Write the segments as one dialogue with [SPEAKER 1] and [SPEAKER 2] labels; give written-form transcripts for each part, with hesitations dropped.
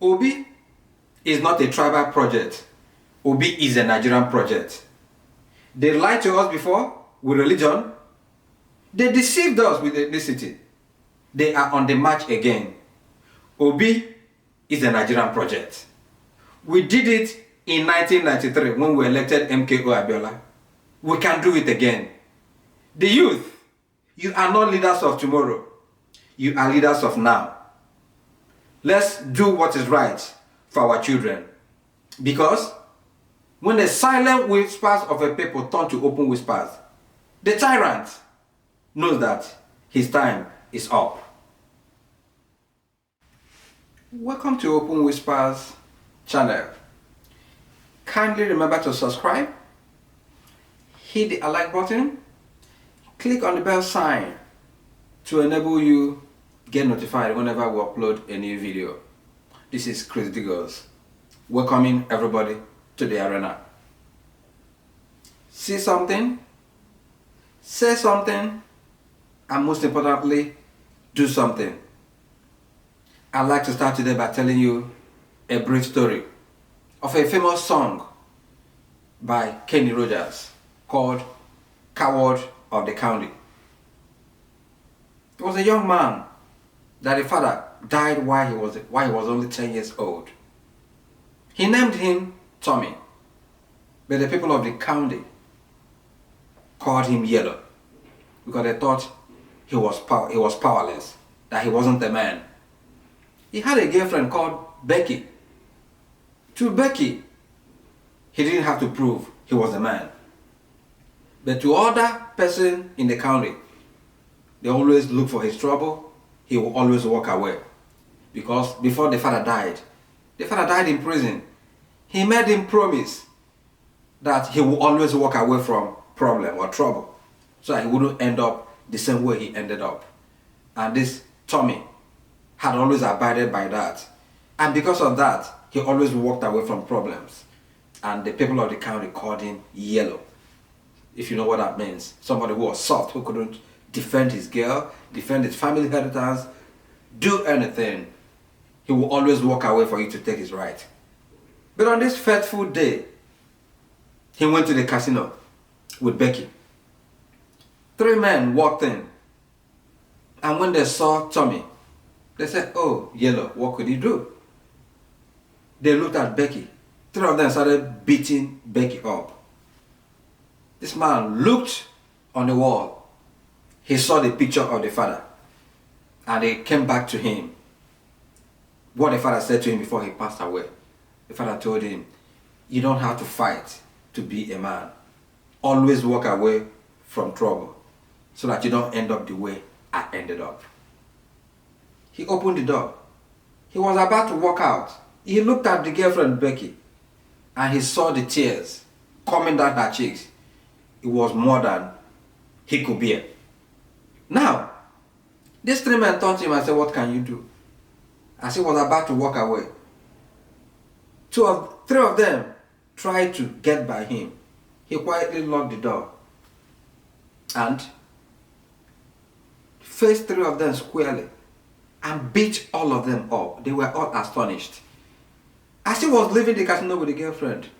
[SPEAKER 1] Obi is not a tribal project. Obi is a Nigerian project. They lied to us before with religion. They deceived us with ethnicity. They are on the march again. Obi is a Nigerian project. We did it in 1993 when we elected MKO Abiola. We can do it again. The youth, you are not leaders of tomorrow. You are leaders of now. Let's do what is right for our children. Because when the silent whispers of a people turn to open whispers, the tyrant knows that his time is up. Welcome to Open Whispers channel. Kindly remember to subscribe, hit the like button, click on the bell sign to enable you get notified whenever we upload a new video. This is Chris Diggers, welcoming everybody to the arena. See something, say something, and most importantly, do something. I'd like to start today by telling you a brief story of a famous song by Kenny Rogers called Coward of the County. It was a young man that the father died while he was only 10 years old. He named him Tommy, but the people of the county called him Yellow because they thought he was powerless, that he wasn't a man. He had a girlfriend called Becky. To Becky, he didn't have to prove he was a man. But to other person in the county, they always look for his trouble. He will always walk away. Because before the father died in prison. He made him promise that he will always walk away from problem or trouble, so that he wouldn't end up the same way he ended up. And this Tommy had always abided by that. And because of that, he always walked away from problems. And the people of the county called him Yellow. If you know what that means. Somebody who was soft, who couldn't defend his girl, defend his family inheritance, do anything. He will always walk away for you to take his right. But on this fateful day, he went to the casino with Becky. 3 men walked in. And when they saw Tommy, they said, "Oh, Yellow, what could he do?" They looked at Becky. 3 of them started beating Becky up. This man looked on the wall. He saw the picture of the father. And they came back to him. What the father said to him before he passed away. The father told him, "You don't have to fight to be a man. Always walk away from trouble so that you don't end up the way I ended up." He opened the door. He was about to walk out. He looked at the girlfriend Becky and he saw the tears coming down her cheeks. It was more than he could bear. Now, these 3 men turned to him and said, "What can you do?" As he was about to walk away, 3 of them tried to get by him. He quietly locked the door and faced 3 of them squarely and beat all of them up. They were all astonished. As he was leaving the casino with the girlfriend,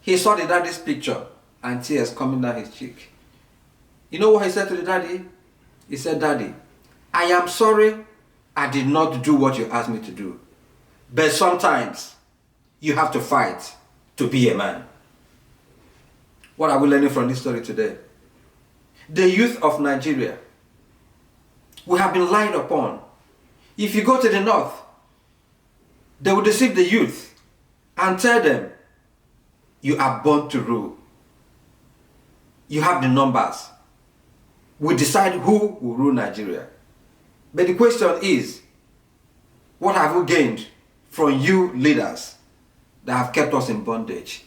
[SPEAKER 1] he saw the daddy's picture and tears coming down his cheek. You know what he said to the daddy? He said, "Daddy, I am sorry I did not do what you asked me to do. But sometimes you have to fight to be a man." What are we learning from this story today? The youth of Nigeria, we have been lied upon. If you go to the north, they will deceive the youth and tell them, "You are born to rule. You have the numbers. We decide who will rule Nigeria." But the question is, what have we gained from you leaders that have kept us in bondage?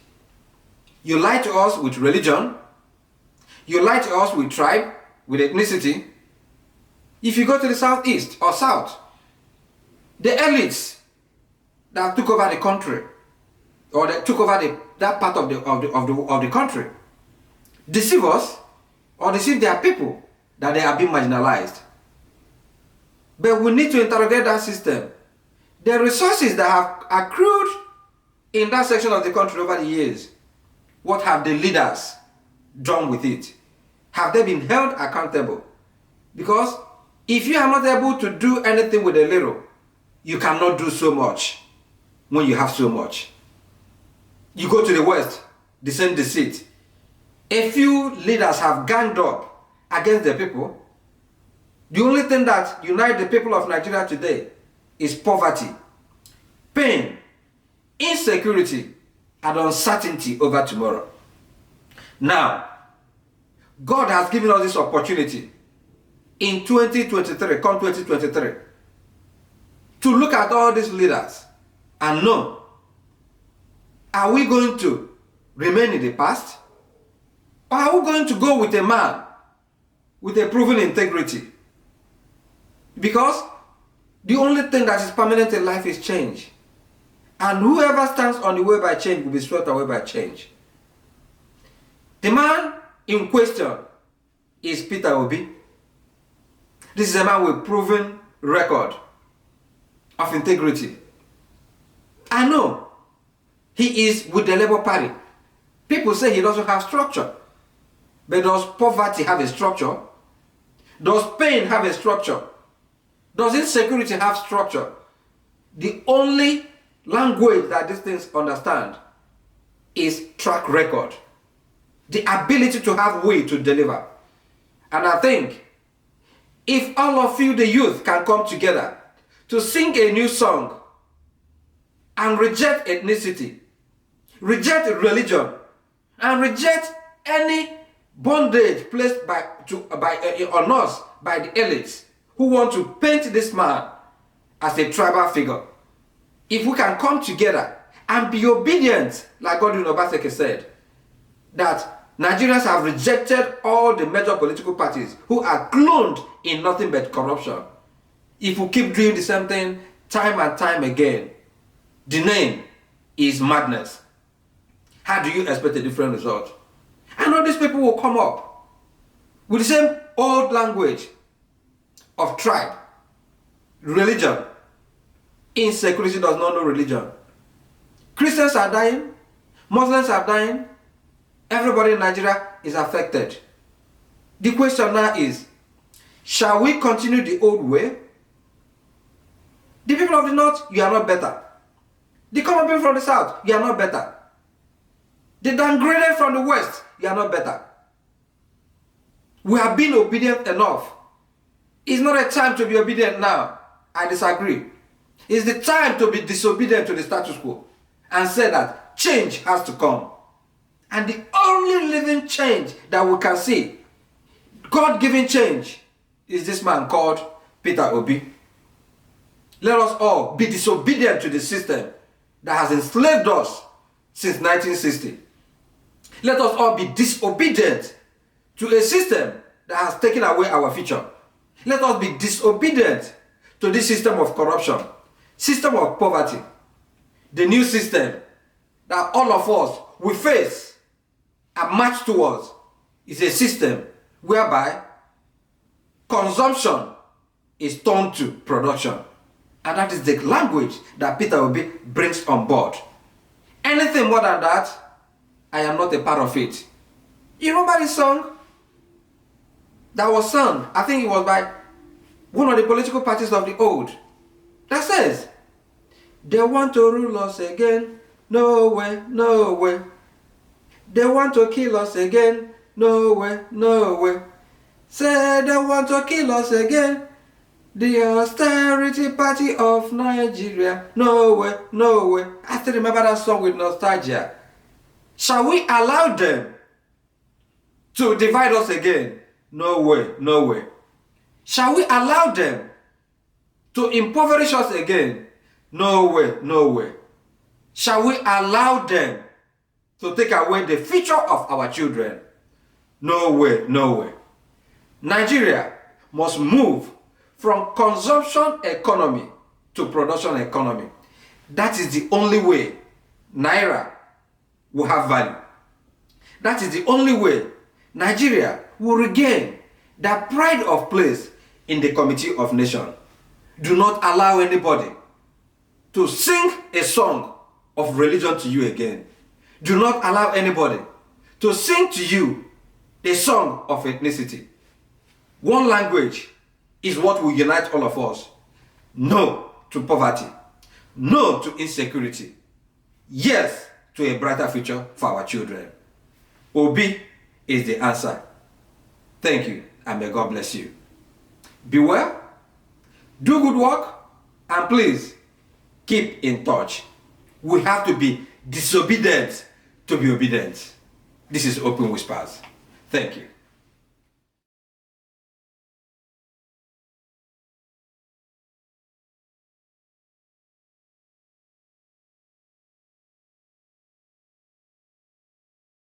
[SPEAKER 1] You lie to us with religion. You lie to us with tribe, with ethnicity. If you go to the southeast or south, the elites that took over the country, or that took over that part of the country, deceive us or deceive their people that they are being marginalized. But we need to interrogate that system. The resources that have accrued in that section of the country over the years, what have the leaders done with it? Have they been held accountable? Because if you are not able to do anything with a little, you cannot do so much when you have so much. You go to the West, the same deceit. A few leaders have ganged up against the people. The only thing that unites the people of Nigeria today is poverty, pain, insecurity, and uncertainty over tomorrow. Now, God has given us this opportunity in 2023, come 2023, to look at all these leaders and know, are we going to remain in the past? Or are we going to go with a man with a proven integrity? Because the only thing that is permanent in life is change. And whoever stands on the way by change will be swept away by change. The man in question is Peter Obi. This is a man with proven record of integrity. I know he is with the Labour Party. People say he doesn't have structure. But does poverty have a structure? Does pain have a structure? Does insecurity have structure? The only language that these things understand is track record. The ability to have way to deliver. And I think if all of you, the youth, can come together to sing a new song and reject ethnicity, reject religion, and reject any bondage placed on us by the elites who want to paint this man as a tribal figure. If we can come together and be obedient, like Godwin Obaseki said, that Nigerians have rejected all the major political parties who are cloned in nothing but corruption. If we keep doing the same thing time and time again, the name is madness. How do you expect a different result? I know these people will come up with the same old language of tribe, religion. Insecurity does not know religion. Christians are dying, Muslims are dying, everybody in Nigeria is affected. The question now is, shall we continue the old way? The people of the north, you are not better. The common people from the south, you are not better. The downgraded from the west, you are not better. We have been obedient enough. It's not a time to be obedient now. I disagree. It's the time to be disobedient to the status quo and say that change has to come. And the only living change that we can see, God-given change, is this man called Peter Obi. Let us all be disobedient to the system that has enslaved us since 1960. Let us all be disobedient to a system that has taken away our future. Let us be disobedient to this system of corruption, system of poverty, the new system that all of us will face and march towards is a system whereby consumption is turned to production. And that is the language that Peter Obi brings on board. Anything more than that, I am not a part of it. You remember this song that was sung, I think it was by one of the political parties of the old, that says, they want to rule us again, no way, no way. They want to kill us again, no way, no way. Say they want to kill us again, the austerity party of Nigeria, no way, no way. I still remember that song with nostalgia. Shall we allow them to divide us again? No way, no way. Shall we allow them to impoverish us again? No way, no way. Shall we allow them to take away the future of our children? No way, no way. Nigeria must move from consumption economy to production economy. That is the only way Naira will have value. That is the only way Nigeria will regain that pride of place in the Committee of Nations. Do not allow anybody to sing a song of religion to you again. Do not allow anybody to sing to you a song of ethnicity. One language is what will unite all of us. No to poverty. No to insecurity. Yes to a brighter future for our children. Obi is the answer. Thank you, and may God bless you. Be well, do good work, and please keep in touch. We have to be disobedient to be obedient. This is Open Whispers. Thank you.